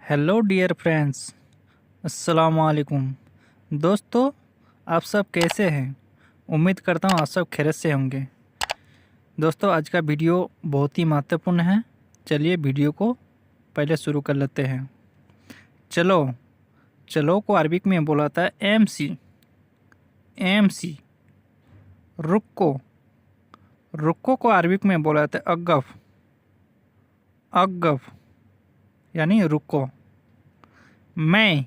Hello dear friends, अस्सलाम वालेकुम। दोस्तों, आप सब कैसे हैं? उम्मीद करता हूँ आप सब खैरियत से होंगे। दोस्तों, आज का वीडियो बहुत ही महत्वपूर्ण है। चलिए वीडियो को पहले शुरू कर लेते हैं। चलो चलो को अरबिक में बोला था एमसी। एमसी रुको। रुको को अरबिक में बोला था अगफ। अगफ यानी रुको। मैं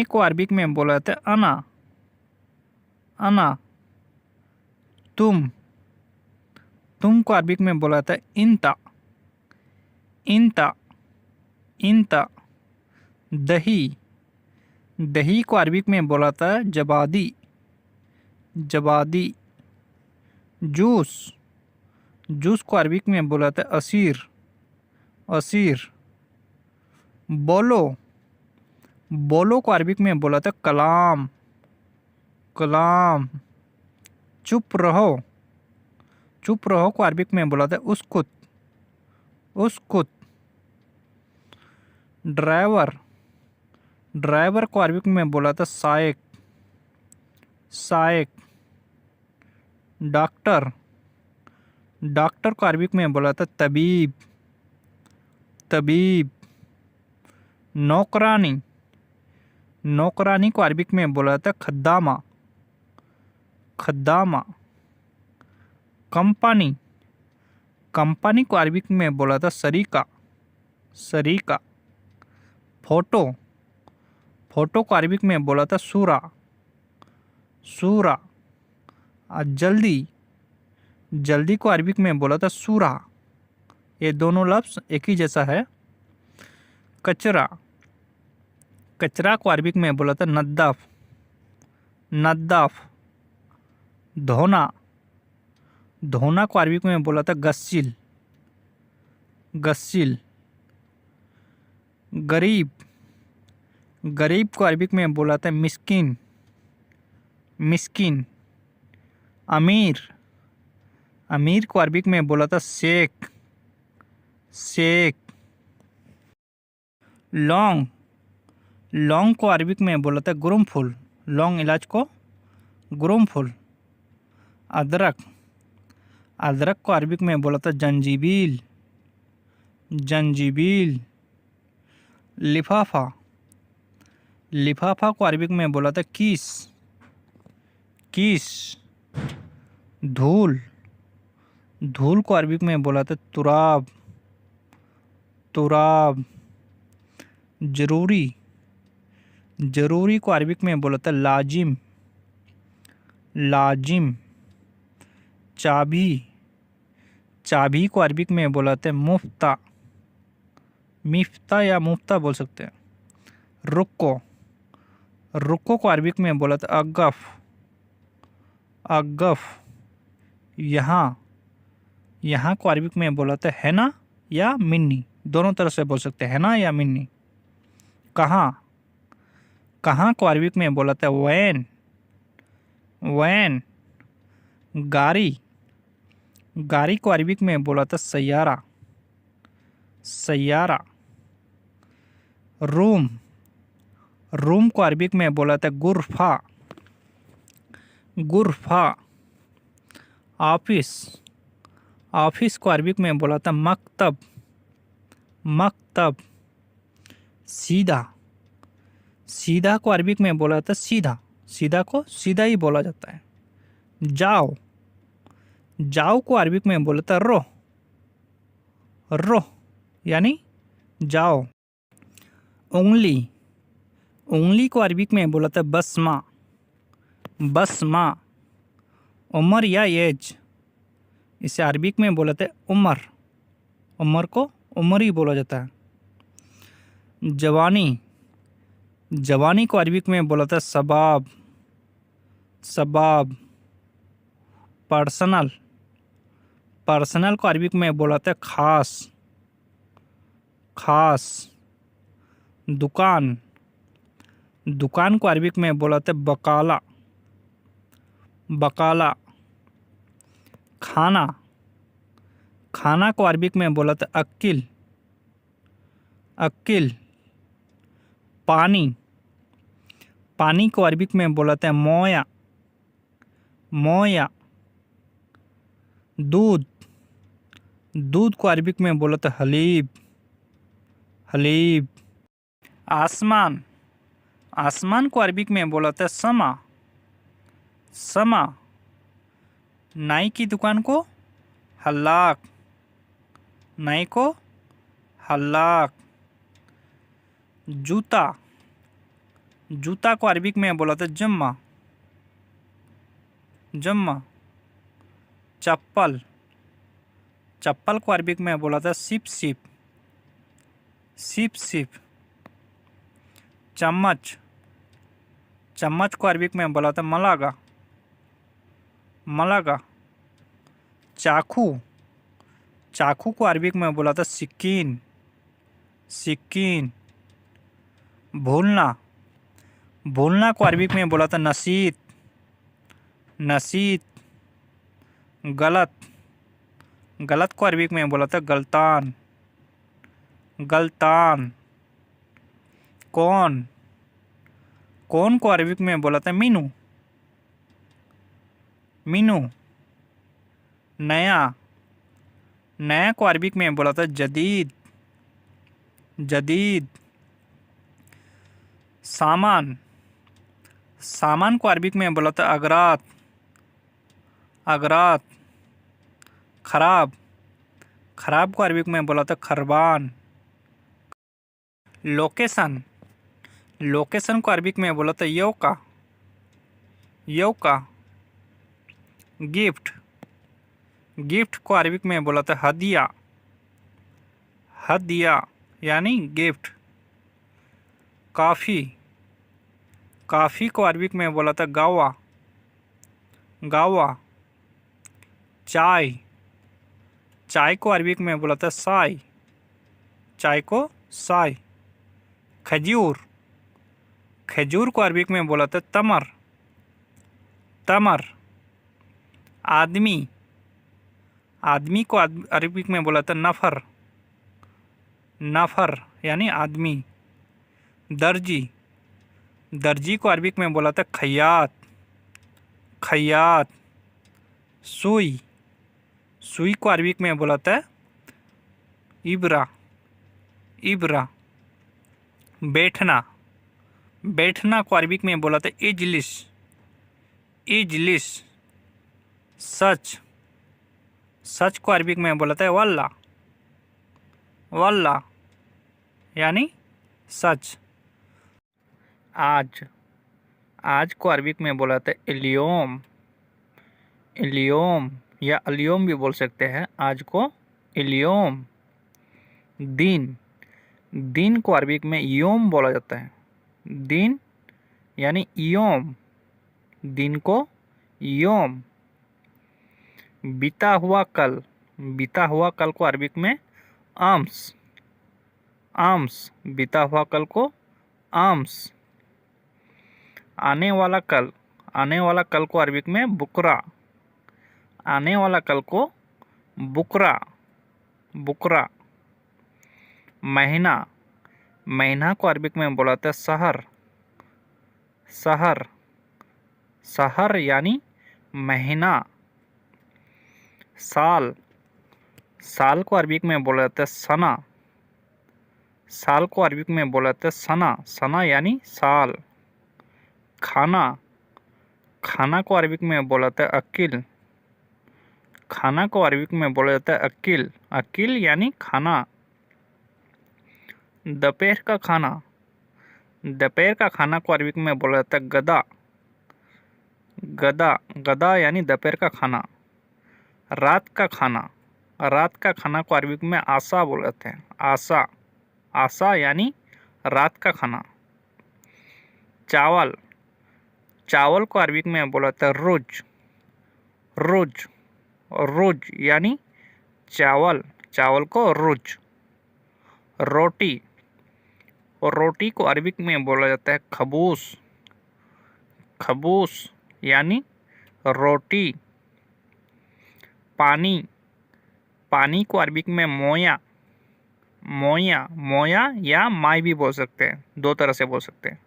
को अरबिक में बोला था अना। अना। तुम को अरबिक में बोला था इंता। इंता। इंता। दही। दही को अरबिक में बोला था जबादी। जबादी। जूस। जूस को अरबिक में बोला था असीर। असीर। बोलो। बोलो को अरबिक में बोला था कलाम। कलाम। चुप रहो। चुप रहो को अरबिक में बोला था उसकुत। उसकुत। ड्राइवर। ड्राइवर को अरबिक में बोला था सायक। सायक। डॉक्टर। डॉक्टर को अरबिक में बोला था तबीब। तबीब। नौकरानी। नौकरानी को अरबिक में बोला था खद्दामा। खद्दामा। कंपनी। कंपनी को अरबिक में बोला था सरीका। सरीका। फोटो। फोटो को अरबिक में बोला था सूरा। सूरा। जल्दी। जल्दी को अरबिक में बोला था सूरा। ये दोनों लफ्ज़ एक ही जैसा है। कचरा। कचरा को अरबिक में बोला था नद्दाफ। नद्दाफ। धोना। धोना को अरबिक में बोला था गस्सिल। गस्सिल। गरीब। गरीब को अरबिक में बोला था मिस्किन। मिस्किन। अमीर। अमीर को अरबिक में बोला था शेख। शेख। लौंग। लौंग को अरबिक में बोला था गुरुमफुल। लौंग इलाज को गुरुमफुल। अदरक। अदरक को अरबिक में बोला था जंजीबील। जंजीबील। लिफाफा। लिफाफा को अरबिक में बोला था कीस। कीस। धूल। धूल को अरबिक में बोला था तुराब। तुराब। जरूरी। जरूरी को अरबिक में बोला था लाजिम। लाजिम। चाबी। चाबी को अरबिक में बोला था मुफ्ता। मिफ्ता या मुफ्ता बोल सकते हैं। रुको। रुको को अरबिक में बोला था अगफ। अगफ। यहाँ। यहाँ को अरबिक में बोला था हैना या मिन्नी। दोनों तरह से बोल सकते हैं, हैना या मिन्नी। कहाँ। कहाँ को अरबिक में बोला था वैन। वैन। गाड़ी। गाड़ी को अरबिक में बोला था सैयारा। सैयारा। रूम। रूम को अरबिक में बोला था गुरफा। गुरफा। ऑफिस। ऑफिस को अरबिक में बोला था मकतब। मकतब। सीधा। सीधा को अरबिक में बोला था सीधा। सीधा को सीधा ही बोला जाता है। जाओ। जाओ को अरबिक में बोला था रो। रो यानी जाओ। उंगली। उंगली को अरबिक में बोला था बसमा। बसमा। उमर या एज, इसे अरबिक में बोला था उमर। उमर को उमर ही बोला जाता है। जवानी। जवानी को अरबिक में बोला था सबाब। सबाब। पर्सनल। पर्सनल को अरबिक में बोला था खास। खास। दुकान। दुकान को अरबिक में बोला था बकाला। बकाला। खाना। खाना को अरबिक में बोला था अक्किल। अक्किल। पानी, पानी को अरबिक में बोलाते हैं मोया, मोया। दूध, दूध को अरबिक में बोलाते हैं हलीब, हलीब। आसमान, आसमान को अरबिक में बोलाते हैं समा, समा। नाई की दुकान को हल्लाक, नाई को हल्लाक। जूता, जूता को अरबिक में बोलाते हैं जम्मा, जम्मा। चप्पल, चप्पल को अरबिक में बोलाते हैं सिप सिप, सिप सिप। चम्मच, चम्मच को अरबिक में बोलाते हैं मलागा, मलागा। चाकू, चाकू को अरबिक में बोलाते हैं सिक्कीन, सिक्कीन। भूलना, भूलना को अरबिक में बोलाते हैं नसीत, नसीत। गलत, गलत को अरबिक में बोलाते हैं गलतान, गलतान। कौन, कौन को अरबिक में बोलाते हैं मीनू, मीनू। नया, नया को अरबिक में बोलाते हैं जदीद, जदीद। सामान, सामान को अरबिक में बोलाते हैं अगरात, अगरात। खराब, खराब को अरबिक में बोलाते हैं खरबान। लोकेशन, लोकेशन को अरबिक में बोलाते हैं यौका, यौका। गिफ्ट, गिफ्ट को अरबिक में बोलाते हैं हदिया, हदिया यानी गिफ्ट। काफ़ी, काफ़ी को अरबिक में बोलाते हैं गावा, गावा। चाय, चाय को अरबिक में बोलाते हैं साय, चाय को साय। खजूर, खजूर को अरबिक में बोलाते हैं तमर, तमर। आदमी, आदमी को अरबिक में बोलाते हैं नफर, नफर यानी आदमी। दर्जी, दर्जी को अरबिक में बोलाते हैं खयात, खयात। सुई, सुई को अरबिक में बोलाते हैं इब्रा, इब्रा। बैठना, बैठना को अरबिक में बोलाते हैं इजलिस, इजलिस। सच, सच को अरबिक में बोलाते हैं वल्ला, वल्ला यानी सच। आज, आज को अरबिक में बोलाते हैं इलियोम, इलियोम या अलियोम भी बोल सकते हैं आज को इलियोम। दिन, दिन को अरबिक में योम बोला जाता है, दिन यानी योम, दिन को योम। बीता हुआ कल, बीता हुआ कल को अरबिक में आम्स, आम्स। बीता हुआ कल को आम्स। आने वाला कल, आने वाला कल को अरबिक में बुकरा, आने वाला कल को बुकरा, बुकरा। महीना, महीना को अरबिक में बोलाते हैं सहर, सहर, सहर यानी महीना। साल, साल को अरबिक में बोलाते हैं सना, साल को अरबिक में बोलाते हैं सना, सना यानी साल। खाना, खाना को अरबिक में बोलाते हैं अकिल, खाना को अरबिक में बोला जाता है अकिल, अकिल यानी खाना। दोपहर का खाना, दोपहर का खाना को अरबिक में बोला जाता है गदा, गदा, गदा यानी दोपहर का खाना। रात का खाना, रात का खाना को अरबिक में आशा बोलते हैं, आशा, आशा यानी रात का खाना। चावल, चावल को अरबिक में बोला जाता है रोज, रोज, रोज यानी चावल, चावल को रोज। रोटी, और रोटी को अरबिक में बोला जाता है खबूस, खबूस यानी रोटी। पानी, पानी को अरबिक में मोया, मोया, मोया या माई भी बोल सकते हैं, दो तरह से बोल सकते हैं।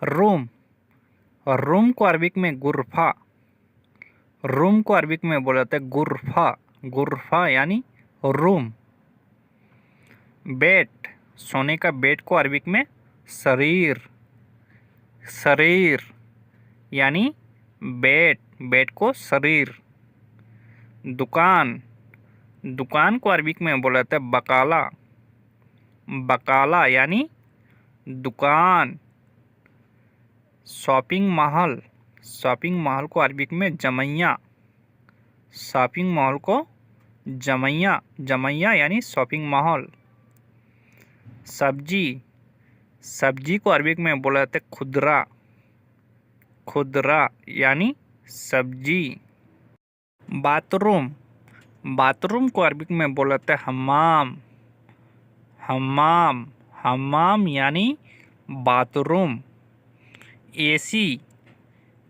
रूम, रूम को अरबिक में गुरफा, रूम को अरबिक में बोला जाता है गुरफा, गुरफा यानी रूम। बेड, सोने का बेड को अरबिक में शरीर, शरीर यानी बेड, बेड को शरीर। दुकान, दुकान को अरबिक में बोला जाता है बकाला, बकाला यानी दुकान। शॉपिंग मॉल, शॉपिंग मॉल को अरबिक में जमैया, शॉपिंग मॉल को जमैया, जमैया यानी शॉपिंग मॉल। सब्जी, सब्जी को अरबिक में बोला जाता है खुदरा, खुदरा यानी सब्जी। बाथरूम, बाथरूम को अरबिक में बोला जाता है हम्माम, हम्माम, हम्माम यानी बाथरूम। एसी,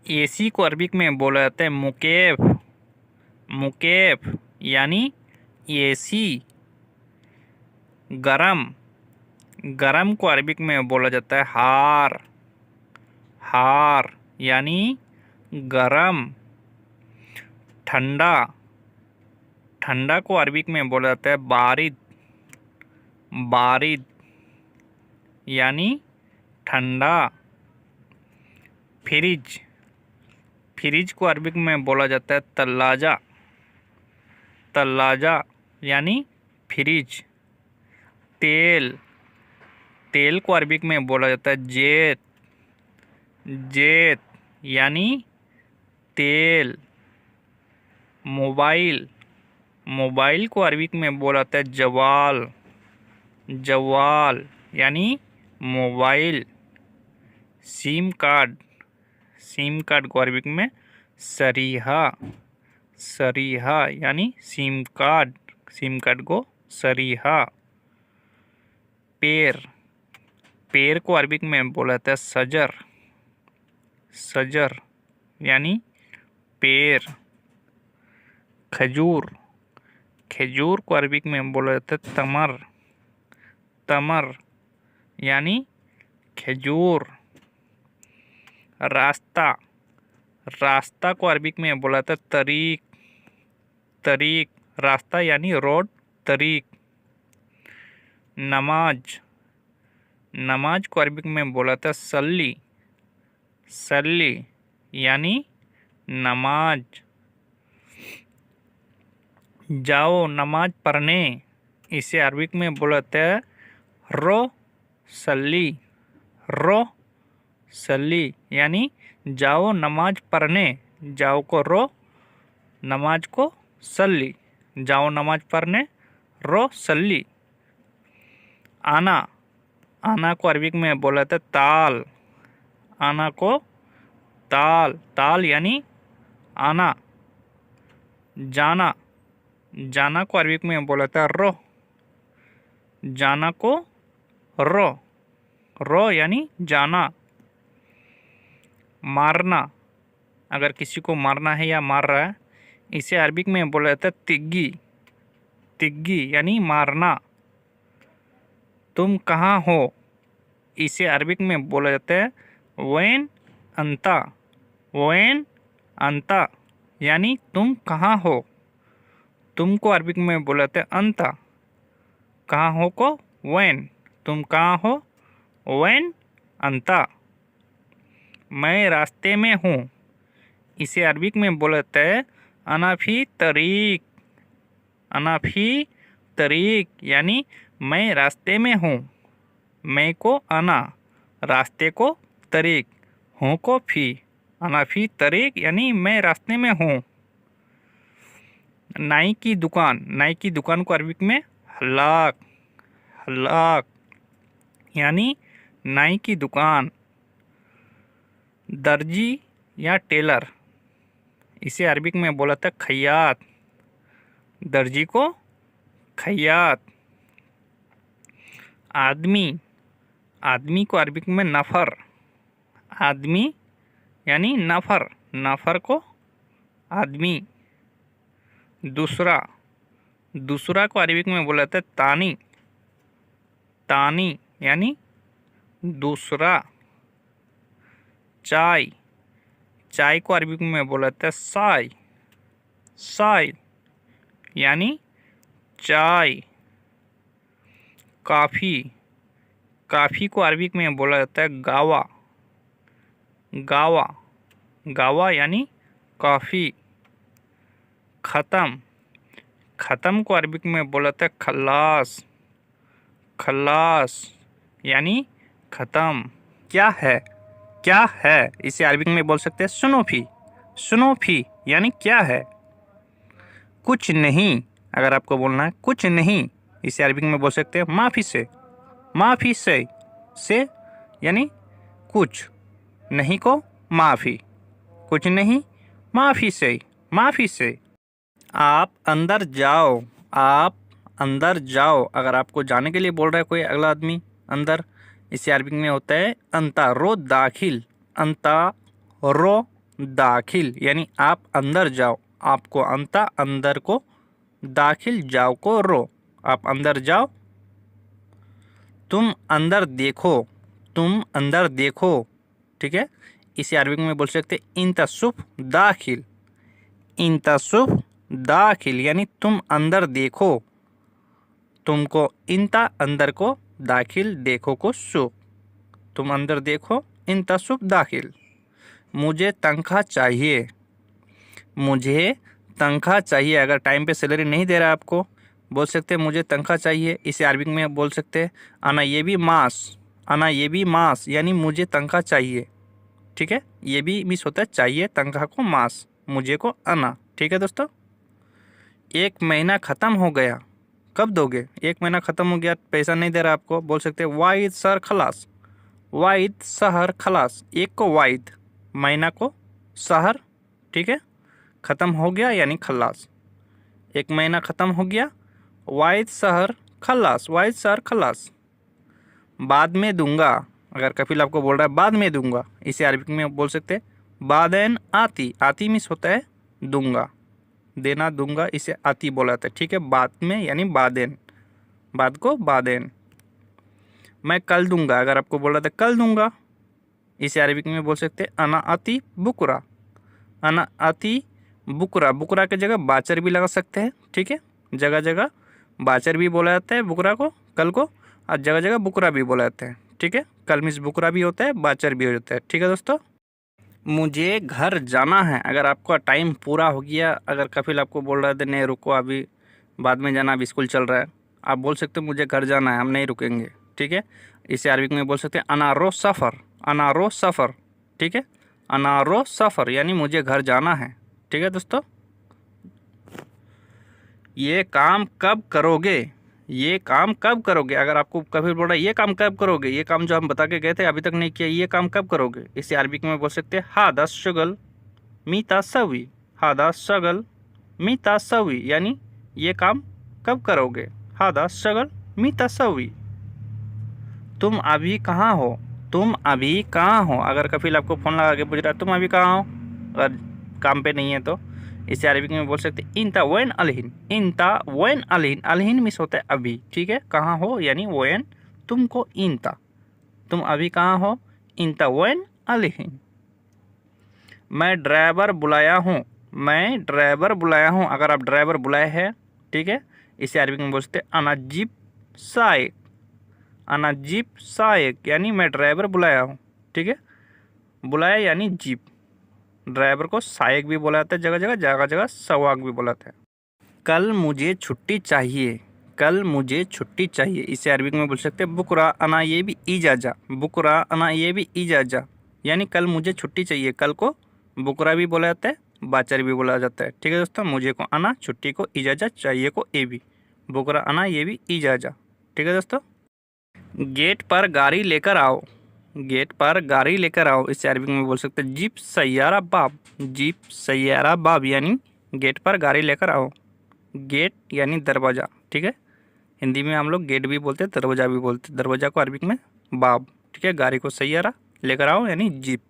एसी को अरबिक में बोला जाता है मुकेफ, मुकेफ यानी एसी। गरम, गरम को अरबिक में बोला जाता है हार, हार यानी गरम। ठंडा, ठंडा को अरबिक में बोला जाता है बारिद, बारिद यानी ठंडा। फ्रिज, फ्रिज को अरबिक में बोला जाता है तल्लाजा, तल्लाजा यानी फ्रिज। तेल, तेल को अरबिक में बोला जाता है जेत, जेत यानी तेल। मोबाइल, मोबाइल को अरबिक में बोला जाता है जवाल, जवाल यानी mobile. SIM card, SIM card को अरबिक में सरीहा, सरीहा यानी सिम कार्ड, सिम कार्ड को सरीहा। पेड़, पेड़ को अरबिक में बोला जाता है सजर, सजर यानी पेड़। खजूर, खजूर को अरबिक में बोला जाता है तमर, तमर यानी खजूर। रास्ता, रास्ता को अरबिक में बोला जाता है तरीक, तरीक रास्ता यानी रोड, तरीक। नमाज, नमाज को अरबिक में बोला जाता है सल्ली, सल्ली यानी नमाज। जाओ नमाज पढ़ने, इसे अरबिक में बोला जाता है रो सल्ली, रो सल्ली यानी जाओ नमाज पढ़ने, जाओ को रो, नमाज को सल्ली, जाओ नमाज पढ़ने, रो सल्ली। आना, आना को अरबिक में बोला जाता है ताल, आना को ताल, ताल यानी आना। जाना, जाना को अरबिक में बोला जाता है रो, जाना को रो, रो यानी जाना। मारना, अगर किसी को मारना है या मार रहा है, इसे अरबिक में बोला जाता है तिग्गी, तिग्गी यानी मारना। तुम कहाँ हो, इसे अरबिक में बोला जाता है वैन अंता, वैन अंता यानी तुम कहाँ हो। तुम को अरबिक में बोला जाता है अंता, कहाँ हो को वैन, तुम कहाँ हो वैन अंता। मैं रास्ते में हूँ, इसे अरबिक में बोला जाता है अना फी तरीक, अना फी तरीक यानी मैं रास्ते में हूँ। मैं को अना, रास्ते को तरीक, हूँ को फी, अना फी तरीक यानी मैं रास्ते में हूँ। नाई की दुकान, नाई की दुकान को अरबिक में हलाक, हलाक यानी नाई की दुकान। दर्जी या टेलर, इसे अरबिक में बोला था खैयात, दर्जी को खैयात। आदमी, आदमी को अरबिक में नफ़र, आदमी यानी नफ़र, नफ़र को आदमी। दूसरा, दूसरा को अरबिक में बोला था तानी, तानी यानी दूसरा। चाय, चाय को अरबी में बोला जाता है साय, साय यानी चाय। काफ़ी, काफ़ी को अरबी में बोला जाता है गावा, गावा, गावा यानी काफ़ी। ख़त्म, ख़त्म को अरबी में बोला जाता है खल्लास, खल्लास यानी ख़त्म। क्या है, क्या है इसे अरबिक में बोल सकते हैं सुनोफी, सुनोफी यानी क्या है। कुछ नहीं, अगर आपको बोलना है कुछ नहीं, इसे अरबिक में बोल सकते हैं माफ़ी से, माफ़ी से यानी कुछ, नहीं को माफ़ी, कुछ नहीं माफ़ी से, माफ़ी से। आप अंदर जाओ, आप अंदर जाओ, अगर आपको जाने के लिए बोल रहा है कोई अगला आदमी अंदर, इसे अरबिक में होता है अंता रो दाखिल, अंता रो दाखिल यानी आप अंदर जाओ। आपको अंता अंदर को, दाखिल जाओ को रो, आप अंदर जाओ। तुम अंदर देखो, तुम अंदर देखो, ठीक है। इसे अरबिक में बोल सकते इंता सुफ दाखिल, इंता सुफ दाखिल यानी तुम अंदर देखो। तुमको इंता अंदर को, दाखिल देखो को सुफ, तुम अंदर देखो इंता सुफ दाखिल। मुझे तनख्वाह चाहिए, मुझे तनख्वाह चाहिए, अगर टाइम पे सैलरी नहीं दे रहा आपको, बोल सकते हैं मुझे तनख्वाह चाहिए। इसे अरबिक में बोल सकते हैं अना ये भी मास, अना ये भी मास यानी मुझे तनख्वाह चाहिए, ठीक है। ये भी मिस होता है चाहिए, तनख्वाह को मास, मुझे को अना, ठीक है दोस्तों। एक महीना ख़त्म हो गया, कब दोगे, एक महीना ख़त्म हो गया पैसा नहीं दे रहा आपको, बोल सकते हैं वाइद सर खलास, वाइद सहर खलास। एक को वाइद, महीना को सहर, ठीक है। ख़त्म हो गया यानी खल्लास, एक महीना ख़त्म हो गया, वाइद सहर खल्लास, वाइद सहर खल्लास। बाद में दूंगा, अगर कपिल आपको बोल रहा है बाद में दूंगा, इसे अरबिक में बोल सकते हैं बादेन आती, आती मिस होता है दूंगा, देना दूंगा, इसे आती बोला जाता है, ठीक है। बाद में यानी बादेन, बाद को बादेन। मैं कल दूंगा, अगर आपको बोल रहा था कल दूंगा, इसे अरबिक में बोल सकते हैं अना आती बुकरा, अना आती बुकरा। बुकरा के जगह बाचर भी लगा सकते हैं, ठीक है। जगह जगह बाचर भी बोला जाता है बुकरा को, कल को, और जगह जगह बुकरा भी बोला जाता है, ठीक है। कल मिस बुकरा भी होता है, बाचर भी होता है, ठीक है दोस्तों। मुझे घर जाना है, अगर आपका टाइम पूरा हो गया, अगर कपिल आपको बोल रहा था नहीं रुको अभी बाद में जाना, अभी स्कूल चल रहा है, आप बोल सकते हो मुझे घर जाना है, हम नहीं रुकेंगे, ठीक है। इसे अरबिक में बोल सकते हैं अनारो सफ़र, अनारो सफ़र, ठीक है। अनारो सफ़र यानी मुझे घर जाना है, ठीक है दोस्तों। ये काम कब करोगे, ये काम कब करोगे, अगर आपको कभी बोल रहा है ये काम कब करोगे, ये काम जो हम बता के गए थे अभी तक नहीं किया, ये काम कब करोगे, इसे अरबिक में बोल सकते हैं हादा शगल मीता सवी, हादा शगल मीता सवी यानी ये काम कब करोगे, हादा शगल मीता सवी। तुम अभी कहाँ हो, तुम अभी कहाँ हो, अगर कपिल आपको फ़ोन लगा के पूछ रहा है तुम अभी कहाँ हो, अगर काम पे नहीं है तो इसे अरबिक में बोल सकते हैं इंता वैन अलहिन, इंता वैन अलहिन, अलहिन मिस होता है अभी, ठीक है। कहाँ हो यानी वैन, तुमको इंता, तुम अभी कहाँ हो, इंता वैन अलहिन। मैं ड्राइवर बुलाया हूँ, मैं ड्राइवर बुलाया हूँ, अगर आप ड्राइवर बुलाए हैं, ठीक है। इसे अरबिक में बोल सकते हैं अना जीप साइक, अना जीप साइक यानी मैं ड्राइवर बुलाया हूँ, ठीक है। बुलाया यानी जीप, ड्राइवर को सायक भी बोला जाता है, जगह जगह, जगह जगह सवाक भी बोला जाता है। कल मुझे छुट्टी चाहिए, कल मुझे छुट्टी चाहिए, इसे अरबिक में बोल सकते हैं बुकरा अना ये भी इजाजा, बुकरा अना ये भी इजाजा यानी कल मुझे छुट्टी चाहिए। कल को बुकरा भी बोला जाता है, बाचर भी बोला जाता है, ठीक है दोस्तों। मुझे को अना, छुट्टी को इजाजा, चाहिए को ए भी, बुकरा अना ये भी इजाजा, ठीक है दोस्तों। गेट पर गाड़ी लेकर आओ, गेट पर गाड़ी लेकर आओ, इसे अरबिक में बोल सकते हैं जीप सैयारा बाब, जीप सैयारा बाब यानी गेट पर गाड़ी लेकर आओ। गेट यानी दरवाज़ा, ठीक है। हिंदी में हम लोग गेट भी बोलते हैं, दरवाज़ा भी बोलते हैं, दरवाज़ा को अरबिक में बाब, ठीक है। गाड़ी को सैयारा, लेकर आओ यानी जीप।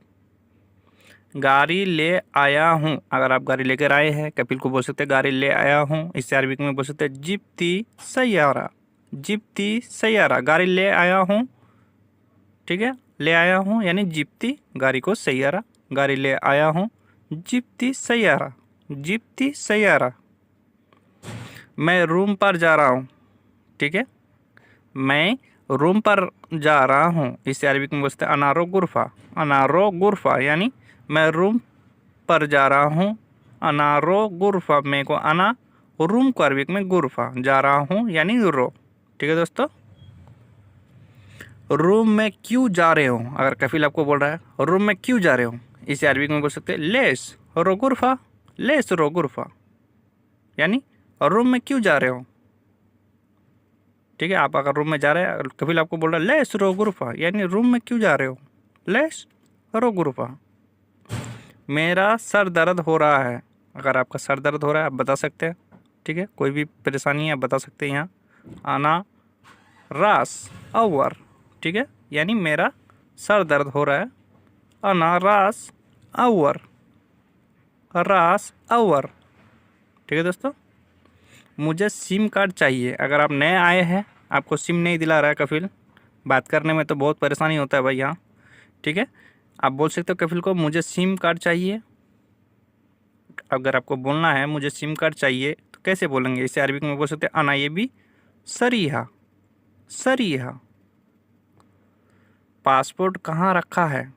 गाड़ी ले आया हूँ, अगर आप गाड़ी लेकर आए हैं, कपिल को बोल सकते हैं गाड़ी ले आया हूँ, इसे अरबिक में बोल सकते हैं जीप्ती सैयारा, जिप्ती सैयारा, गाड़ी ले आया हूँ, ठीक है, ले आया हूँ यानी जिप्ती, गाड़ी को सैयारा, गाड़ी ले आया हूँ, जिप्ती सैयारा, जिप्ती सैयारा। मैं रूम पर जा रहा हूँ, ठीक है, मैं रूम पर जा रहा हूँ, इसे अरबिक में बोलते हैं अनारो गुरफा, अनारो गुरफा यानी मैं रूम पर जा रहा हूँ, अनारो गुरफा, मैं को अना, रूम को अरबिक में गुरफा, जा रहा हूँ यानी रो, ठीक है दोस्तों। रूम में क्यों जा रहे हो, अगर कफिल आपको बोल रहा है रूम में क्यों जा रहे हो, इसे अरबिक में बोल सकते हैं लेस रो गुरफा, लेस रो गुरफा यानी रूम में क्यों जा रहे हो, ठीक है। आप अगर रूम में जा रहे हैं, कफिल आपको बोल रहा है लेस रो गुरफा यानी रूम में क्यों जा रहे हो, लेस रो गुरफा। मेरा सर दर्द हो रहा है, अगर आपका सर दर्द हो रहा है आप बता सकते हैं, ठीक है, कोई भी परेशानी है आप बता सकते हैं यहाँ। आना रास अवर, ठीक है, यानी मेरा सर दर्द हो रहा है, अना रास अवर, रास अवर, ठीक है दोस्तों। मुझे सिम कार्ड चाहिए, अगर आप नए आए हैं, आपको सिम नहीं दिला रहा है कफिल, बात करने में तो बहुत परेशानी होता है भाई यहाँ, ठीक है, आप बोल सकते हो कफिल को मुझे सिम कार्ड चाहिए। अगर आपको बोलना है मुझे सिम कार्ड चाहिए तो कैसे बोलेंगे, इसे अरबिक में बोल सकते हैं अना ये भी सरीहा, सरीहा। पासपोर्ट कहाँ रखा है,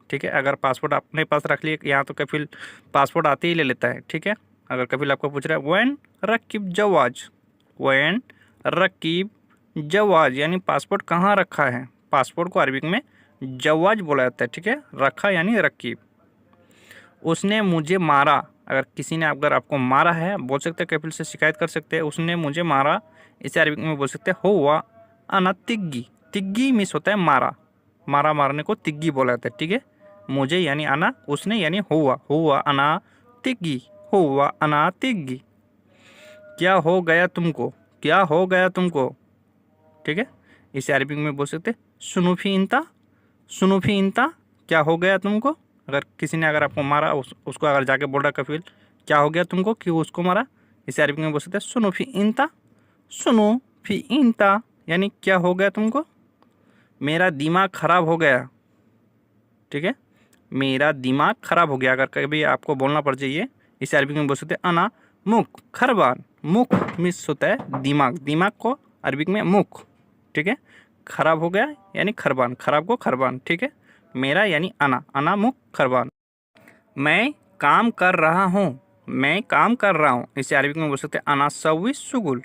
ठीक है, अगर पासपोर्ट अपने पास रख लिए यहाँ तो कफिल पासपोर्ट आते ही ले लेता है, ठीक है। अगर कफिल आपको पूछ रहा है वैन रकीब जवाज, वैन रकीब जवाज यानी पासपोर्ट कहाँ रखा है, पासपोर्ट को अरबिक में जवाज बोला जाता है, ठीक है, रखा यानी रकीब। उसने मुझे मारा, अगर किसी ने अगर आपको मारा है बोल सकते हैं कफिल से शिकायत कर सकते हैं उसने मुझे मारा, इसे अरबिक में बोल सकते हैं हुआ अना तिग्गी, तिग्गी मिस होता है मारा, मारा मारने को तिग्गी बोला जाता है, ठीक है। मुझे यानी अना, उसने यानी हुआ, हुआ अना तिग्गी, हुआ अना तिग्गी। क्या हो गया तुमको, क्या हो गया तुमको, ठीक है, इसे अरबिक में बोल सकते सुनुफी इंता, सुनुफी इंता, क्या हो गया तुमको। अगर किसी ने अगर आपको मारा उसको अगर जाके बोल रहा कफिल क्या हो गया तुमको, क्यों उसको मारा, इसे अरबिक में बोल सकते सुनुफी इंता, सुनुफी इंता यानी क्या हो गया तुमको। मेरा दिमाग खराब हो गया, ठीक है, मेरा दिमाग खराब हो गया, अगर कभी आपको बोलना पड़ जाइए इसे अरबी में बोल सकते हैं अना मुख खरबान, मुख मिस होता है दिमाग, दिमाग को अरबिक में मुख, ठीक है, खराब हो गया यानी खरबान, खराब को खरबान, ठीक है। मेरा यानी अना, अना मुख खरबान। मैं काम कर रहा हूँ, मैं काम कर रहा हूँ, इसे अरबिक में बोल सकते हैं अना सवी सुगुल।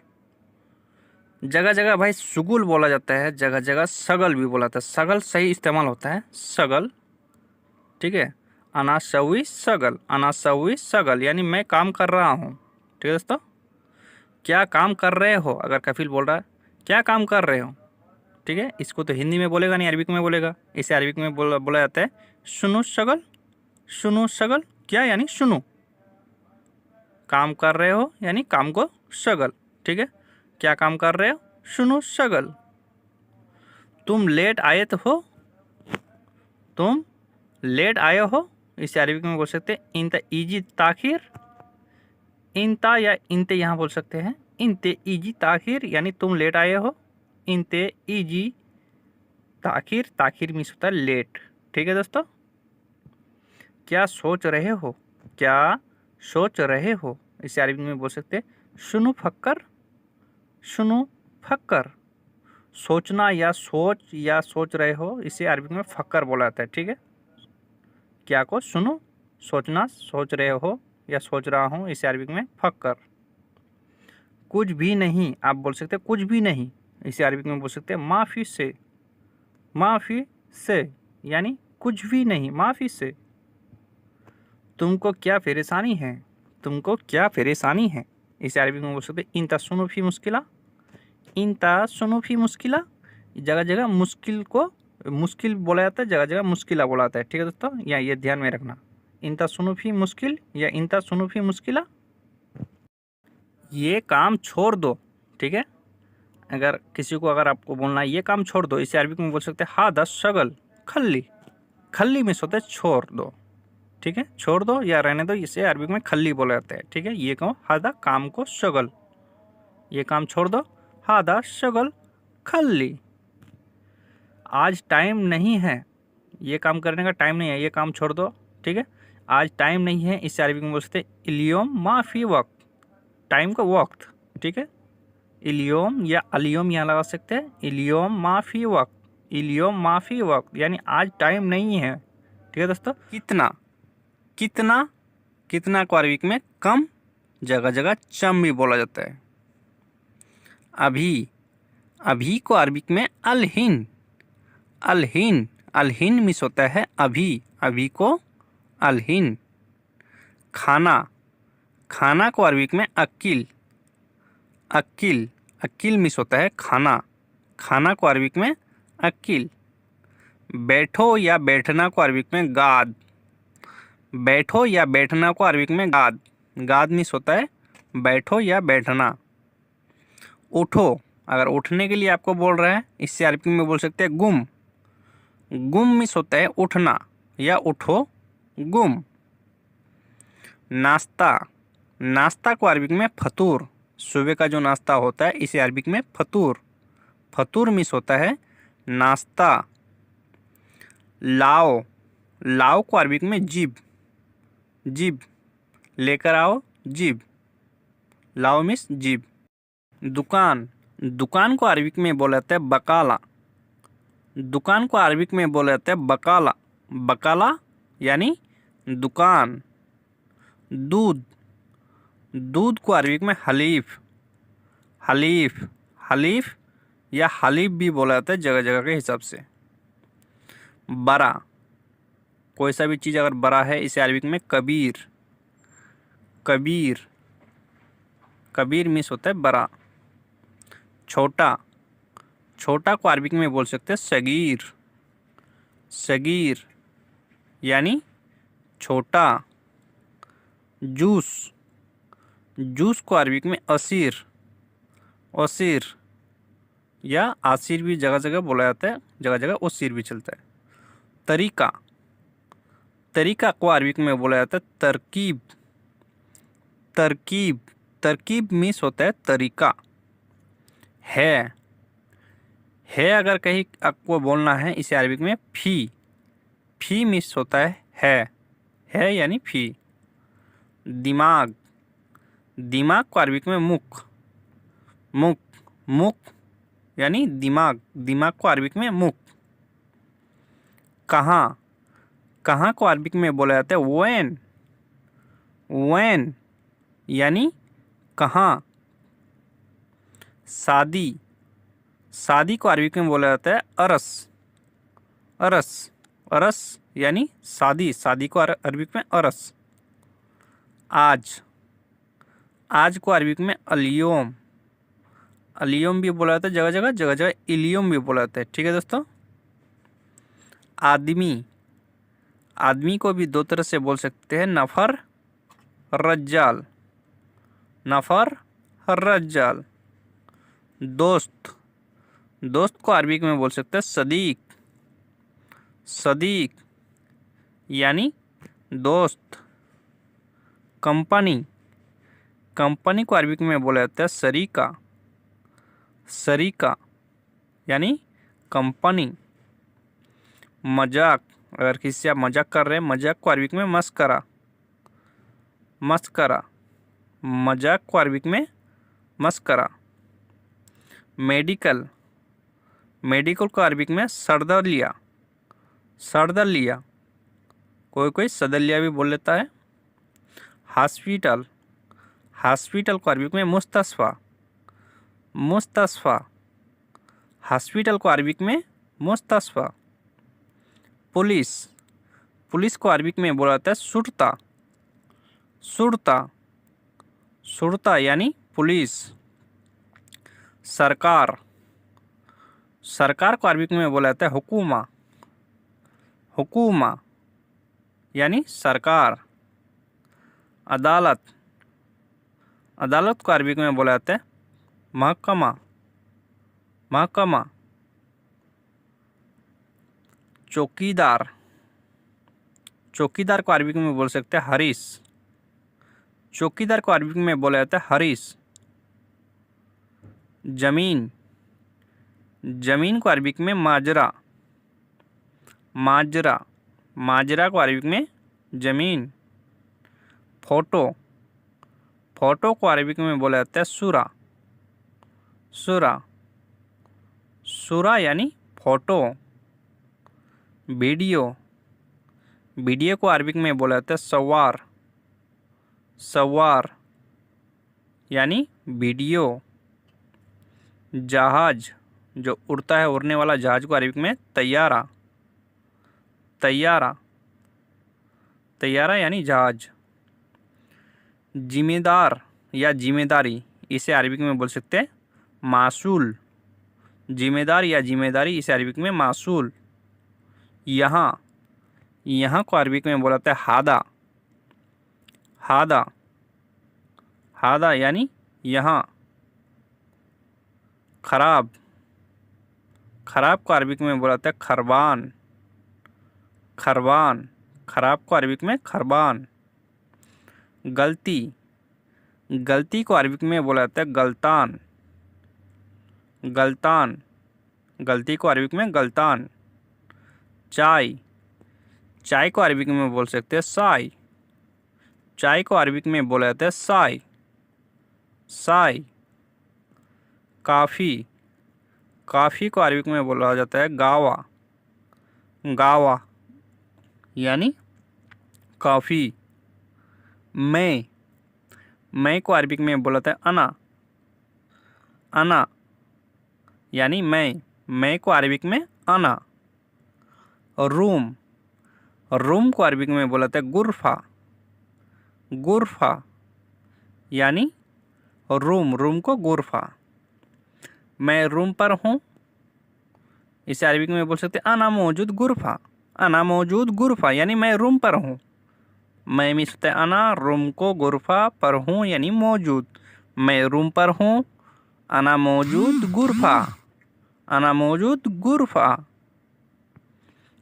जगह जगह भाई सुगुल बोला जाता है, जगह जगह सगल भी बोला जाता है, सगल सही इस्तेमाल होता है सगल, ठीक है, अनासवी सगल, अनासवी सगल यानी मैं काम कर रहा हूँ, ठीक है दोस्तों। क्या काम कर रहे हो, अगर कफिल बोल रहा है क्या काम कर रहे हो, ठीक है, इसको तो हिंदी में बोलेगा नहीं अरबिक में बोलेगा, इसे अरबिक में बोला जाता है सुनो सगल, सुनो सगल, क्या यानी सुनो, काम कर रहे हो यानी काम को सगल, ठीक है, क्या काम कर रहे हो सुनो सगल। तुम लेट आए तो हो, तुम लेट आए हो, इसे अरबिक में बोल सकते हैं इंता इजी ताखिर, इंता या इंते यहाँ बोल सकते हैं इंते इजी ताखिर यानी तुम लेट आए हो, इंते इजी ताखिर, ताखिर मीन्स होता है लेट, ठीक है दोस्तों। क्या सोच रहे हो, क्या सोच रहे हो, इसे अरबी में बोल सकते हैं सुनु फक्कर, सुनु फक्कर। सोचना या सोच रहे हो, इसे अरबी में फक्कर बोला जाता है, ठीक है। क्या को सुनो, सोचना, सोच रहे हो या सोच रहा हूँ, इसे अरबी में फक्कर। कुछ भी नहीं, आप बोल सकते हैं कुछ भी नहीं, इसे अरबी में बोल सकते हैं माफ़ी से, माफ़ी से यानी कुछ भी नहीं, माफ़ी से। तुमको क्या परेशानी है, तुमको क्या परेशानी है, इसे अरबी में बोल सकते हैं इंता सुनो फी मुश्किला, इंता सुनो फी मुश्किला। जगह जगह मुश्किल को मुश्किल बोला जाता है, जगह जगह मुश्किला बोला जाता है, ठीक है दोस्तों, या ये ध्यान में रखना, इंता सुनो फी मुश्किल या इंता सुनो फी मुश्किला। ये काम छोड़ दो, ठीक है, अगर किसी को अगर आपको बोलना है ये काम छोड़ दो, इसे अरबी में बोल सकते हैं हादा शगल खल्ली, खल्ली में होता है छोड़ दो, ठीक है, छोड़ दो या रहने दो, इसे अरबी में खल्ली बोला जाता है, ठीक है। ये कहो हादा काम को शगल, ये काम छोड़ दो, हादा शगल खल्ली। आज टाइम नहीं है, ये काम करने का टाइम नहीं है, ये काम छोड़ दो, ठीक है। आज टाइम नहीं है, इससे अरबी में बोल सकते हैं इलियोम माफी वक्त, टाइम का वक्त, ठीक है। इलियोम या अलियोम यहाँ लगा सकते हैं, इलियोम माफी वक्त, इलियोम माफी वक्त यानी आज टाइम नहीं है, ठीक है दोस्तों। कितना, कितना, कितना को अरबिक में कम, जगह जगह चम भी बोला जाता है। अभी, अभी को अरबिक में अलहिन, अलहिन, अलहिन मिस होता है अभी, अभी को अलहिन। खाना, खाना को अरबिक में अक्किल, अक्किल, अक्किल मिस होता है खाना, खाना को अरबिक में अक्किल। बैठो या बैठना को अरबिक में गाद, बैठो या बैठना को अरबिक में गाद, गाद मिस होता है बैठो या बैठना। उठो, अगर उठने के लिए आपको बोल रहा है, इससे अरबिक में बोल सकते हैं गुम, गुम मिस होता है उठना या उठो, गुम। नाश्ता, नाश्ता को अरबिक में फतूर, सुबह का जो नाश्ता होता है इसे अरबिक में फतूर, फतूर मिस होता है नाश्ता। लाओ, लाओ को अरबिक में जिब, जिब, लेकर आओ जिब, लाओ मिस जिब। दुकान, दुकान को अरबिक में बोला जाता है बकाला, दुकान को अरबिक में बोला जाता है बकाला, बकाला यानी दुकान। दूध, दूध को अरबिक में हलीफ, हलीफ, हलीफ या हलीफ भी बोला जाता है जगह जगह के हिसाब से। बड़ा, कोई सा भी चीज़ अगर बड़ा है इसे अरबिक में कबीर, कबीर, कबीर मिस होता है बड़ा। छोटा, छोटा को अरबिक में बोल सकते हैं सगीर, सगीर यानी छोटा। जूस, जूस को अरबिक में असीर, असीर या आसिर भी जगह जगह बोला जाता है, जगह जगह उसीर भी चलता है। तरीका, तरीका को अरबिक में बोला जाता है तरकीब, तरकीब, तरकीब मिस होता है तरीका। है अगर कहीं आपको बोलना है इसे अरबिक में फी, फी मिस होता है यानी फी। दिमाग, दिमाग को अरबिक में मुख, मुख, मुख यानी दिमाग, दिमाग को अरबिक में मुख। कहाँ, कहाँ को अरबिक में बोला जाता है वैन, वैन यानी कहाँ। शादी, शादी को अरबिक में बोला जाता है अरस, अरस, अरस यानी शादी, शादी को अरबिक में अरस। आज, आज को अरबिक में अलियोम, अलियोम भी बोला जाता है जगह जगह, जगह जगह इलियोम भी बोला जाता है, ठीक है दोस्तों। आदमी, आदमी को भी दो तरह से बोल सकते हैं, नफर, रज्जाल, नफर, रज्जाल। दोस्त, दोस्त को अरबिक में बोल सकते हैं सदीक, सदीक यानी दोस्त। कंपनी, कंपनी को अरबिक में बोला जाता है सरीका, सरीका यानी कंपनी। मजाक, अगर किसी से आप मजाक कर रहे हैं, मजाक को अरबिक में मस्करा, मस्करा, मजाक को अरबिक में मस्करा। मेडिकल, मेडिकल को अरबिक में सरदलिया, सरदलिया, कोई कोई सदलिया भी बोल लेता है। हॉस्पिटल, हॉस्पिटल को अरबिक में मुस्तशफा, मुस्तशफा, हॉस्पिटल को अरबिक में मुस्तशफा। पुलिस, पुलिस को अरबिक में बोला जाता है शुरता, शुरता, शुरता यानी पुलिस। सरकार, सरकार को अरबिक में बोला जाता है हुकूमा, हुकूमा यानी सरकार। अदालत, अदालत को अरबिक में बोला जाता है महकमा, महकमा। चौकीदार, चौकीदार को अरबिक में बोल सकते हैं हरीस, चौकीदार को अरबिक में बोला जाता है हरीस। जमीन, जमीन को अरबिक में माजरा, माजरा, माजरा को अरबिक में जमीन। फोटो, फोटो को अरबिक में बोला जाता है सूरा, सूरा, सूरा यानी फोटो। वीडियो, वीडियो को अरबिक में बोला जाता है सवार, सवार यानी वीडियो। जहाज, जो उड़ता है, उड़ने वाला जहाज को अरबिक में तैयारा, तैयारा, तैयारा यानी जहाज। जिम्मेदार या जिम्मेदारी, इसे अरबिक में बोल सकते हैं मासूल, जिम्मेदार या जिम्मेदारी, इसे अरबिक में मासूल। यहाँ, यहाँ को अरबिक में बोला जाता है हादा, हादा, हादा यानी यहाँ। खराब, खराब को अरबिक में बोला जाता है खरबान, खरबान, खराब को अरबिक में खरबान। गलती, गलती को अरबिक में बोला जाता है गलतान, गलतान, गलती को अरबिक में गलतान। चाय, चाय को अरबिक में बोल सकते हैं साय, चाय को अरबिक में बोला जाता है साय, साय। काफ़ी, काफ़ी को अरबिक में बोला जाता है गावा, गावा यानी काफ़ी। मैं को अरबिक में बोला जाता है अना, अना यानी मैं को अरबिक में अना। रूम, रूम को अरबिक में बोला जाता है गुरफा, गुरफा यानी रूम, रूम को गुरफा। मैं रूम पर हूँ, इसे अरबिक में बोल सकते हैं अना मौजूद गुरफा, अना मौजूद गुरफा यानी मैं रूम पर हूँ। मैं मिस होता है अना, रूम को गुरफा पर हूँ यानी मौजूद। मैं रूम पर हूँ, अना मौजूद गुरफा, अना मौजूद गुरफा।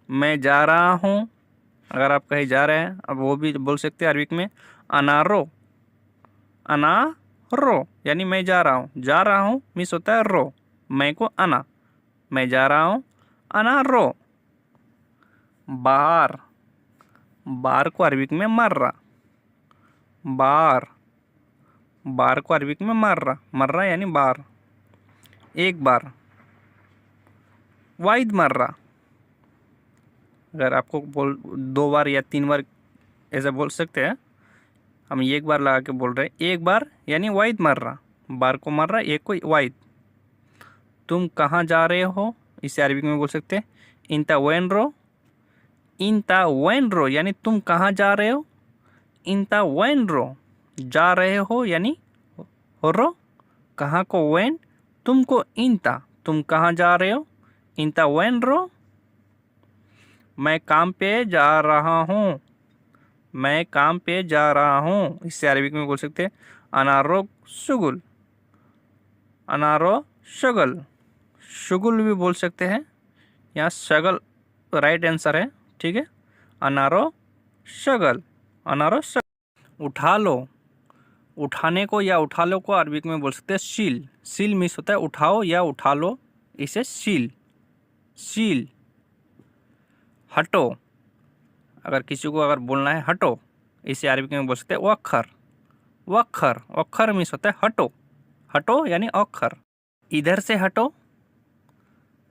मैं जा रहा हूँ, अगर आप कहीं जा रहे हैं, अब वो भी बोल सकते हैं अरबिक में अनारो, अनारो यानी मैं जा रहा हूँ। जा रहा हूँ मिस होता है रो, मैं को अना, मैं जा रहा हूँ अनारो। बार, बार को अरबिक में मर्रा, बार, बार को अरबिक में मर्रा, मर्रा यानी बार। एक बार, वाइद मर्रा, अगर आपको बोल 2 बार या 3 बार ऐसा बोल सकते हैं, हम एक बार लगा के बोल रहे हैं। एक बार यानी वाइद मर्रा, बार को मर्रा, एक को वाइद। तुम कहाँ जा रहे हो, इसे अरबिक में बोल सकते हैं इंता वेनरो, इंता वेनरो यानी तुम कहाँ जा रहे हो, इंता वेनरो जा रहे हो यानी रो, कहाँ को वेन, तुमको इंता, तुम कहाँ जा रहे हो, इंता वेनरो। मैं काम पे जा रहा हूँ, मैं काम पे जा रहा हूँ, इससे अरबिक में बोल सकते हैं अनारो शुगुल, अनारो शगल, शुगुल भी बोल सकते हैं, यहाँ शगल राइट आंसर है, ठीक है। अनारो शगल, अनारो शगल। उठा लो, उठाने को या उठा लो को अरबिक में बोल सकते हैं शील, शील मिस होता है उठाओ या उठा लो, इसे शील, शील। हटो, अगर किसी को अगर बोलना है हटो, इसे अरबिक में बोल सकते हैं वक्खर, वक्खर, वक्खर मिस होता है हटो, हटो यानी अक्खर। इधर से हटो,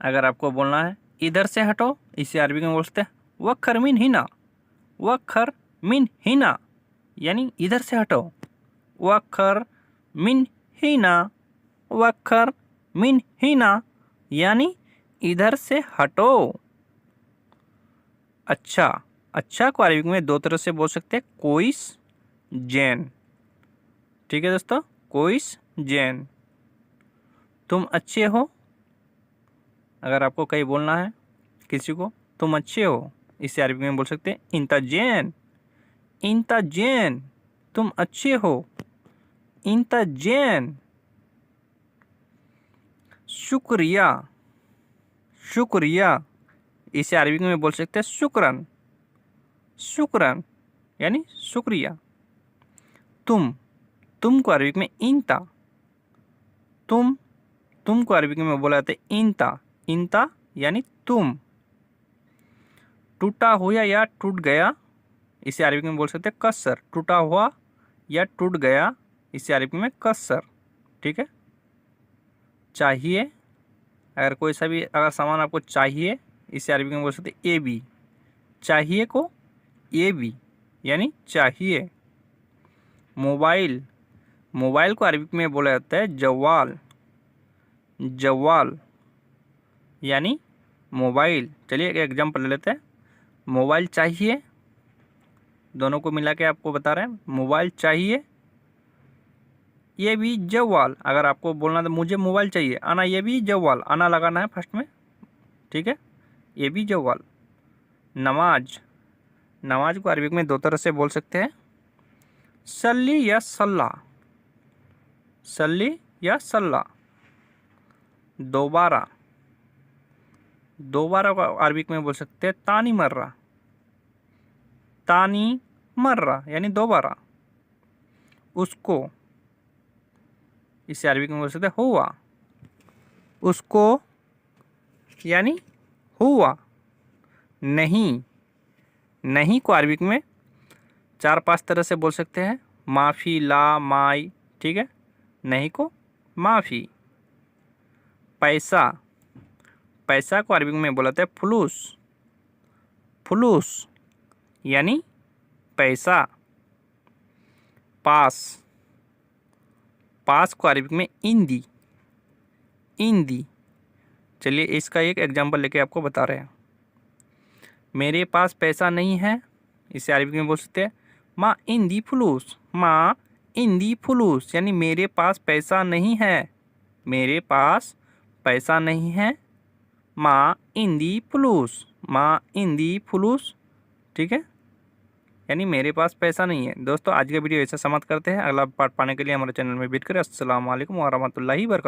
अगर आपको बोलना है इधर से हटो, इसे अरबिक में बोल सकते हैं वक्खर मिन हिना, वक्खर मिन हिना यानी इधर से हटो, वक्खर मिन हिना, वक्खर मिन हिना यानी इधर से हटो। अच्छा, अच्छा को अरबिक में 2 तरह से बोल सकते हैं कोइस, जैन, ठीक है दोस्तों, कोइस जैन। तुम अच्छे हो, अगर आपको कहीं बोलना है किसी को तुम अच्छे हो, इसे अरबी में बोल सकते हैं इंता जैन, इंता जैन, तुम अच्छे हो, इंता जैन। शुक्रिया, शुक्रिया, इसे अरबी में बोल सकते हैं शुक्रन, शुक्रन यानी शुक्रिया। तुम, तुम को अरबी में इंता, तुम तुम को अरबिक में बोला जाता है इंता, इंता यानी तुम। टूटा हुआ या टूट गया, इसे अरबिक में बोल सकते हैं कसर। टूटा हुआ या टूट गया, इसे अरबिक में कसर। ठीक है। चाहिए, अगर कोई सा भी अगर सामान आपको चाहिए, इसे अरबिक में बोल सकते हैं ए बी। चाहिए को ए बी यानी चाहिए। मोबाइल, मोबाइल को अरबिक में बोला जाता है जवाल, जवाल यानी मोबाइल। चलिए एक एग्जाम्पल ले लेते हैं। मोबाइल चाहिए, दोनों को मिला के आपको बता रहे हैं। मोबाइल चाहिए, ये भी जवाल। अगर आपको बोलना तो मुझे मोबाइल चाहिए, आना ये भी जवाल, आना लगाना है फर्स्ट में। ठीक है, ये भी जवाल। नमाज, नमाज को अरबिक में दो तरह से बोल सकते हैं, सल्ली या सल्ला, सल्ली या सल्ला। दोबारा, दोबारा को अरबिक में बोल सकते हैं तानी मर्रा, तानी मर्रा यानी दोबारा। उसको, इसे अरबिक में बोल सकते हैं हुआ, उसको यानी हुआ। नहीं, नहीं को अरबिक में 4-5 तरह से बोल सकते हैं, माफ़ी, ला, माई। ठीक है, नहीं को माफ़ी। पैसा, पैसा को अरबिक में बोलते हैं फुलूस, फुलूस यानी पैसा। पास, पास को अरबिक में इंदी, इंदी। चलिए इसका एक एग्जांपल लेके आपको बता रहे हैं। मेरे पास पैसा नहीं है, इसे अरबिक में बोल सकते हैं मा इंदी फुलूस, मा इंदी फुलूस यानी मेरे पास पैसा नहीं है, मेरे पास पैसा नहीं है। मा इंदी फुलूस, मा इंदी फुलूस। ठीक है, यानी मेरे पास पैसा नहीं है। दोस्तों आज का वीडियो ऐसा समाप्त करते हैं। अगला पार्ट पाने के लिए हमारे चैनल में विजिट करें। अस्सलाम वालेकुम व रहमतुल्लाहि व बरकातहू।